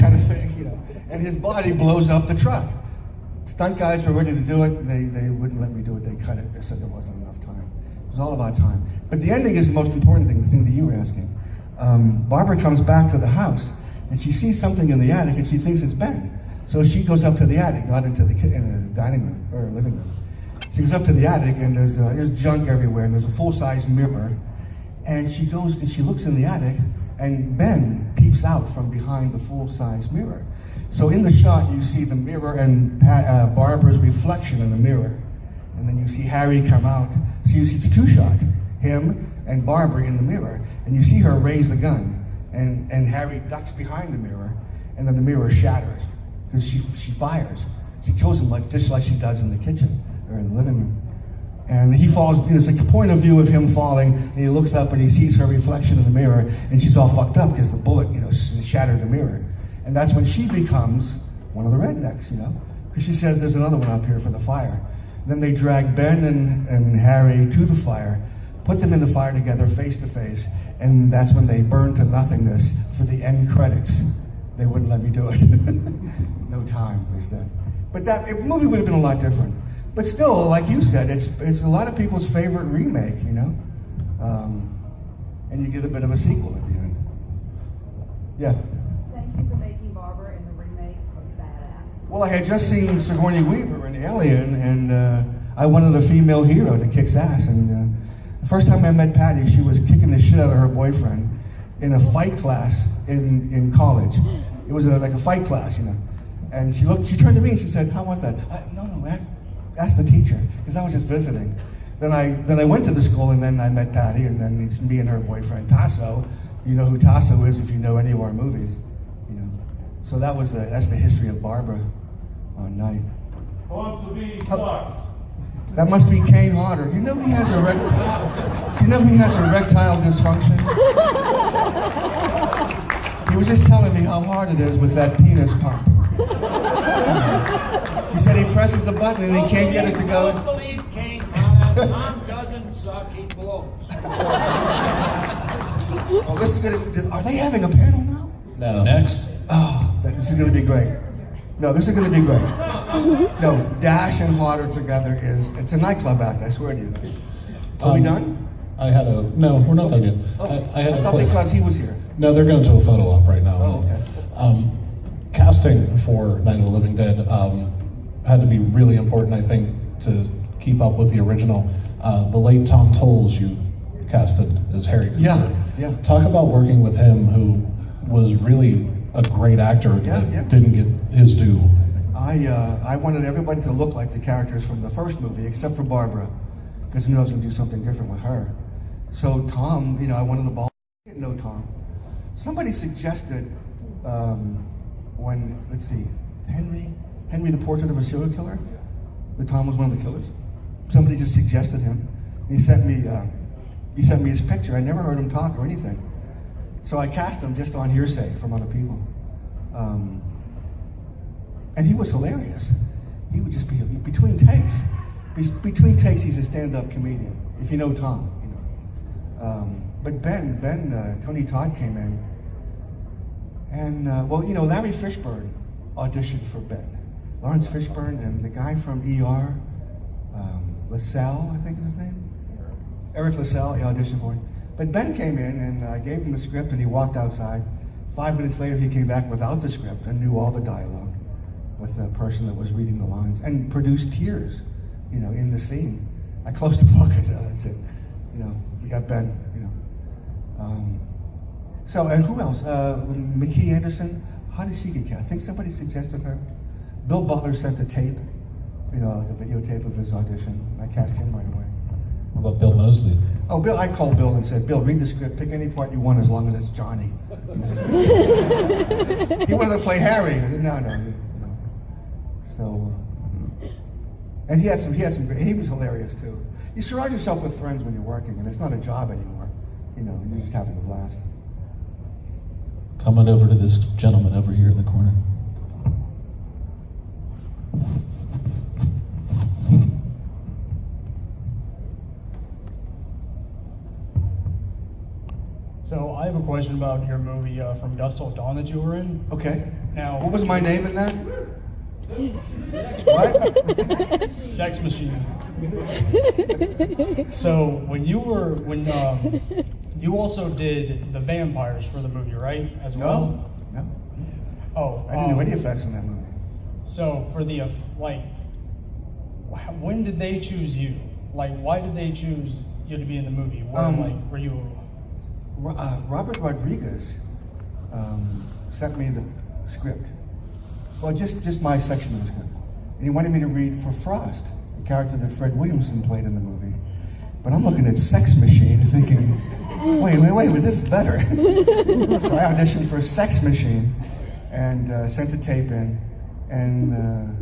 kind of thing, you know. And his body blows up the truck. Stunt guys were ready to do it. They wouldn't let me do it. They cut it. They said there wasn't enough time. It was all about time. But the ending is the most important thing, the thing that you were asking. Barbara comes back to the house, and she sees something in the attic, and she thinks it's Ben. So she goes up to the attic, not into the dining room or living room. She goes up to the attic, and there's junk everywhere, and there's a full-size mirror. And she goes and she looks in the attic, and Ben peeps out from behind the full-size mirror. So in the shot, you see the mirror and Barbara's reflection in the mirror. And then you see Harry come out. So you see it's a two-shot, him and Barbara in the mirror. And you see her raise the gun. And Harry ducks behind the mirror, and then the mirror shatters. Because she fires. She kills him just like she does in the kitchen or in the living room. And he falls, it's like a point of view of him falling, and he looks up and he sees her reflection in the mirror, and she's all fucked up because the bullet, shattered the mirror. And that's when she becomes one of the rednecks, because she says there's another one up here for the fire. Then they drag Ben and Harry to the fire, put them in the fire together face to face, and that's when they burn to nothingness for the end credits. They wouldn't let me do it. No time, they said. But that movie would have been a lot different. But still, like you said, it's a lot of people's favorite remake, and you get a bit of a sequel at the end. Yeah. Thank you for making Barbara in the remake look badass. Well, I had just seen Sigourney Weaver in Alien, and I wanted a female hero that kicks ass. And the first time I met Patty, she was kicking the shit out of her boyfriend in a fight class in college. It was like a fight class, And she turned to me and she said, "How was that?" No, ask the teacher, because I was just visiting. Then I went to the school, and then I met Patty, and then it's me and her boyfriend Tasso. You know who Tasso is if you know any of our movies, So that's the history of Barbara on Night. Savini sucks. That must be Kane Hodder. You know he has erectile dysfunction? He was just telling me how hard it is with that penis pump. He said he presses the button and he can't get it to go. Don't believe Kane Hodder. Tom doesn't suck, he blows. Oh, this is gonna. Are they having a panel now? No. Next. Oh, this is gonna be great. No, this is gonna be great. No, Dash and Hodder together it's a nightclub act, I swear to you. Are we done? No, we're not done yet. Oh, I had I a thought clip. because he was here. No, they're going to a photo op right now. Oh, okay. Casting for Night of the Living Dead had to be really important, I think, to keep up with the original. The late Tom Tolles you casted as Harry Cooper. Yeah. Talk about working with him, who was really a great actor that didn't get his due. I wanted everybody to look like the characters from the first movie, except for Barbara, because I knew I was going to do something different with her. So Tom, I wanted the ball. I didn't know Tom. Somebody suggested let's see, Henry, the Portrait of a Serial Killer, that Tom was one of the killers. Somebody just suggested him. He sent me his picture. I never heard him talk or anything. So I cast him just on hearsay from other people. And he was hilarious. He would just be between takes. Between takes, he's a stand-up comedian. If you know Tom, But Tony Todd came in, and Larry Fishburne auditioned for Ben. Lawrence Fishburne and the guy from ER, LaSalle, I think is his name. Eric LaSalle, he auditioned for him. But Ben came in, and I gave him the script, and he walked outside. 5 minutes later, he came back without the script and knew all the dialogue with the person that was reading the lines, and produced tears, in the scene. I closed the book. I said, you got Ben, So, and who else? McKee Anderson. How did she get cast? I think somebody suggested her. Bill Butler sent a tape, like a videotape of his audition. I cast him right away. What about Bill Moseley? Oh, Bill! I called Bill and said, "Bill, read the script. Pick any part you want, as long as it's Johnny." He wanted to play Harry. I said, no. So, and he had some. He was hilarious too. You surround yourself with friends when you're working, and it's not a job anymore. You're just having a blast. Come on over to this gentleman over here in the corner. So I have a question about your movie From Dusk Till Dawn that you were in. Okay. Now, What was my name in that? What? Sex Machine. So when you also did the vampires for the movie, right? As well. No. Oh, I didn't do any effects in that movie. So for the when did they choose you? Like, why did they choose you to be in the movie? Were you? Robert Rodriguez sent me the script. Well, just my section of the script. And he wanted me to read for Frost, the character that Fred Williamson played in the movie. But I'm looking at Sex Machine and thinking, wait a minute, this is better. So I auditioned for Sex Machine and sent the tape in. And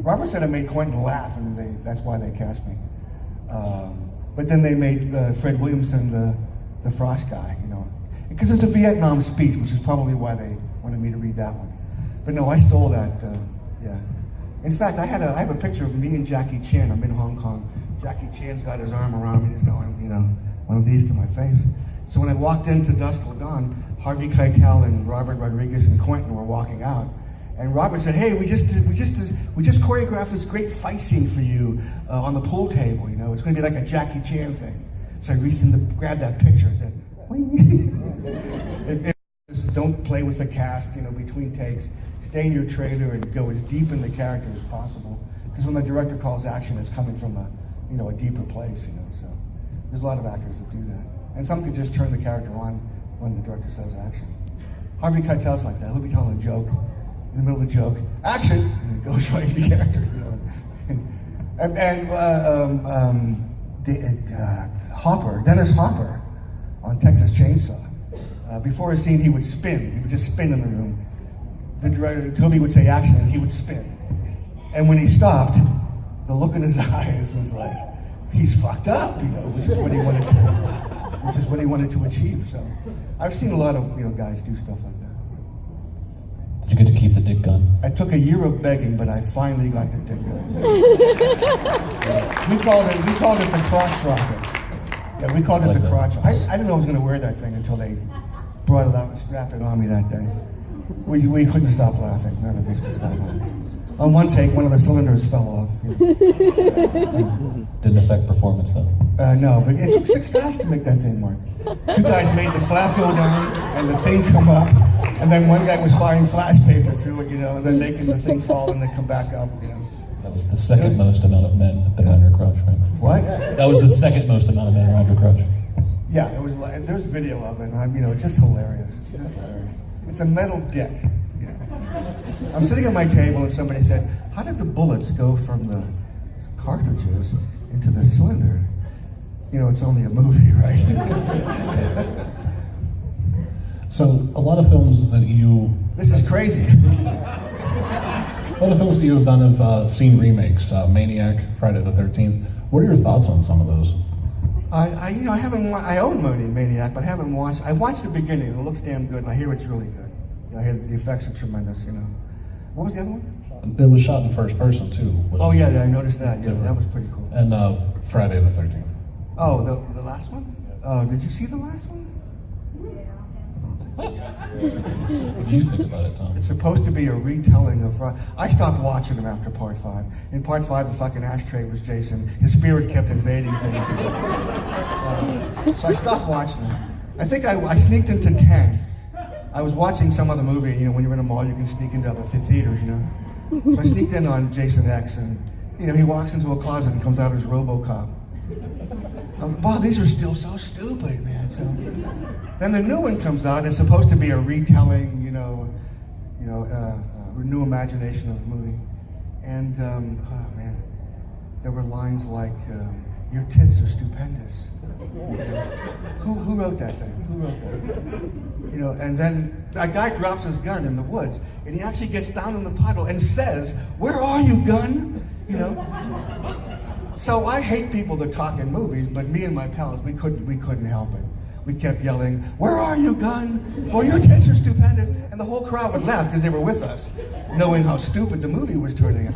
Robert said I made Quentin laugh, and that's why they cast me. But then they made Fred Williamson the Frost guy, you know. Because it's a Vietnam speech, which is probably why they wanted me to read that one. But no, I stole that, yeah. In fact, I have a picture of me and Jackie Chan. I'm in Hong Kong. Jackie Chan's got his arm around me. He's going, you know, one of these to my face. So when I walked into Dusk Till Dawn, Harvey Keitel and Robert Rodriguez and Quentin were walking out. And Robert said, "Hey, we just choreographed this great fight scene for you on the pool table. You know, it's going to be like a Jackie Chan thing." So I reached in to grab that picture and said, "Don't play with the cast. You know, between takes, stay in your trailer and go as deep in the character as possible. Because when the director calls action, it's coming from a deeper place. You know, so there's a lot of actors that do that, and some can just turn the character on when the director says action. Harvey Keitel's like that. He'll be telling a joke." In the middle of the joke, action, and it goes right into character, you know. Dennis Hopper, on Texas Chainsaw. Before a scene, he would spin. He would just spin in the room. The director, Toby would say action, and he would spin. And when he stopped, the look in his eyes was like, he's fucked up, you know, which is what he wanted to achieve. So I've seen a lot of guys do stuff like that. Did you get to keep the dick gun? I took a year of begging, but I finally got the dick gun. We called it the crotch rocket. Yeah, we called it the crotch. I didn't know I was going to wear that thing until they brought it out and strapped it on me that day. We couldn't stop laughing. None of us could stop laughing. On one take, one of the cylinders fell off. Didn't affect performance though. No, but it took 6 guys to make that thing work. 2 guys made the flap go down and the thing come up, and then one guy was firing flash paper through it, and then making the thing fall and then come back up, That was the second most amount of men that around your crotch, right? What? That was the second most amount of men around your crotch. Yeah, there's video of it, and it's just hilarious. Just hilarious. It's a metal dick. I'm sitting at my table and somebody said, "How did the bullets go from the cartridges into the cylinder?" It's only a movie, right? So a lot of films that you... This is crazy. A lot of films that you have done have seen remakes. Maniac, Friday the 13th. What are your thoughts on some of those? I own Maniac, but I haven't watched. I watched the beginning. It looks damn good, and I hear it's really good. I hear the effects are tremendous. What was the other one? It was shot in first person too. Oh yeah, I noticed that. Yeah, that was pretty cool. And Friday the 13th. Oh, the last one? Oh, did you see the last one? What do you think about it, Tom? It's supposed to be a retelling of... I stopped watching them after part 5. In part 5, the fucking ashtray was Jason. His spirit kept invading things. So I stopped watching them. I think I sneaked into 10. I was watching some other movie. When you're in a mall, you can sneak into other theaters, So I sneaked in on Jason X, and, he walks into a closet and comes out as RoboCop. Wow, these are still so stupid, man. So, then the new one comes out. It's supposed to be a retelling, new imagination of the movie. And, oh man, there were lines like, "Your tits are stupendous." Who wrote that thing? Who wrote that? And then a guy drops his gun in the woods, and he actually gets down in the puddle and says, "Where are you, gun?" So I hate people that talk in movies, but me and my pals, we couldn't help it. We kept yelling, "Where are you, gun? Well, your tits are stupendous." And the whole crowd would laugh because they were with us, knowing how stupid the movie was turning out,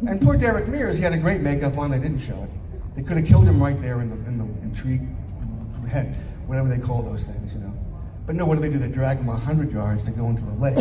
And poor Derek Mears, he had a great makeup on, they didn't show it. They could have killed him right there in the tree head, whatever they call those things, But no, what do? They drag him 100 yards to go into the lake.